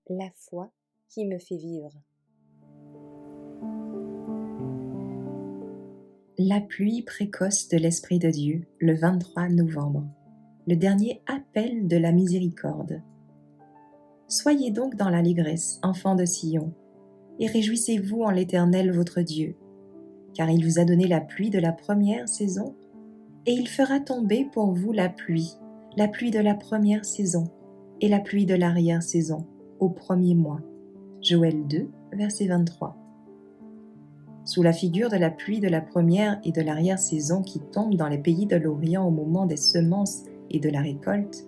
La foi qui me fait vivre. La pluie précoce de l'Esprit de Dieu, le 23 novembre, le dernier appel de la miséricorde. Soyez donc dans l'allégresse, enfants de Sion, et réjouissez-vous en l'Éternel votre Dieu, car il vous a donné la pluie de la première saison, et il fera tomber pour vous la pluie de la première saison, et la pluie de l'arrière-saison, au premier mois. Joël 2, verset 23. Sous la figure de la pluie de la première et de l'arrière-saison qui tombe dans les pays de l'Orient au moment des semences et de la récolte,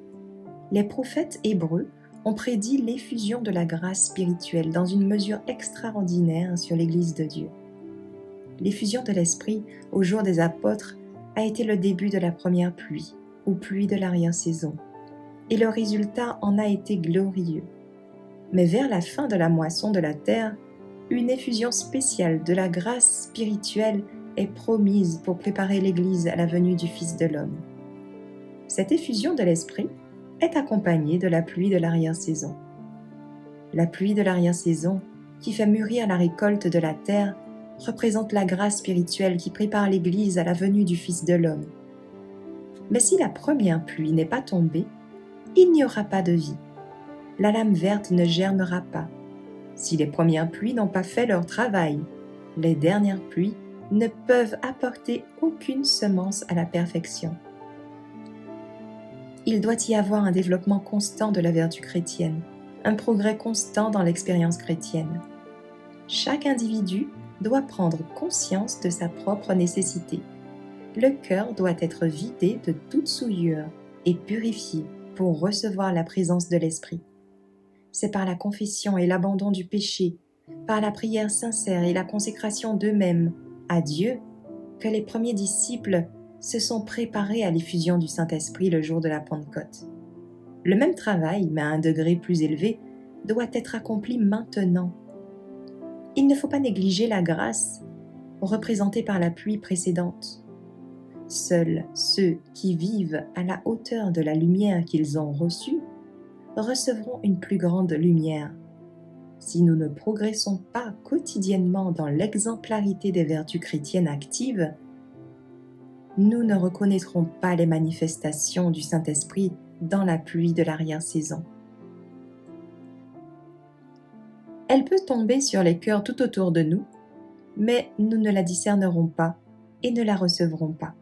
les prophètes hébreux ont prédit l'effusion de la grâce spirituelle dans une mesure extraordinaire sur l'Église de Dieu. L'effusion de l'Esprit au jour des apôtres a été le début de la première pluie, ou pluie de l'arrière-saison, et le résultat en a été glorieux. Mais vers la fin de la moisson de la terre, une effusion spéciale de la grâce spirituelle est promise pour préparer l'Église à la venue du Fils de l'homme. Cette effusion de l'Esprit est accompagnée de la pluie de l'arrière-saison. La pluie de l'arrière-saison, qui fait mûrir la récolte de la terre, représente la grâce spirituelle qui prépare l'Église à la venue du Fils de l'homme. Mais si la première pluie n'est pas tombée, il n'y aura pas de vie. La lame verte ne germera pas. Si les premières pluies n'ont pas fait leur travail, les dernières pluies ne peuvent apporter aucune semence à la perfection. Il doit y avoir un développement constant de la vertu chrétienne, un progrès constant dans l'expérience chrétienne. Chaque individu doit prendre conscience de sa propre nécessité. Le cœur doit être vidé de toute souillure et purifié pour recevoir la présence de l'Esprit. C'est par la confession et l'abandon du péché, par la prière sincère et la consécration d'eux-mêmes à Dieu, que les premiers disciples se sont préparés à l'effusion du Saint-Esprit le jour de la Pentecôte. Le même travail, mais à un degré plus élevé, doit être accompli maintenant. Il ne faut pas négliger la grâce représentée par la pluie précédente. Seuls ceux qui vivent à la hauteur de la lumière qu'ils ont reçue recevront une plus grande lumière. Si nous ne progressons pas quotidiennement dans l'exemplarité des vertus chrétiennes actives, nous ne reconnaîtrons pas les manifestations du Saint-Esprit dans la pluie de l'arrière-saison. Elle peut tomber sur les cœurs tout autour de nous, mais nous ne la discernerons pas et ne la recevrons pas.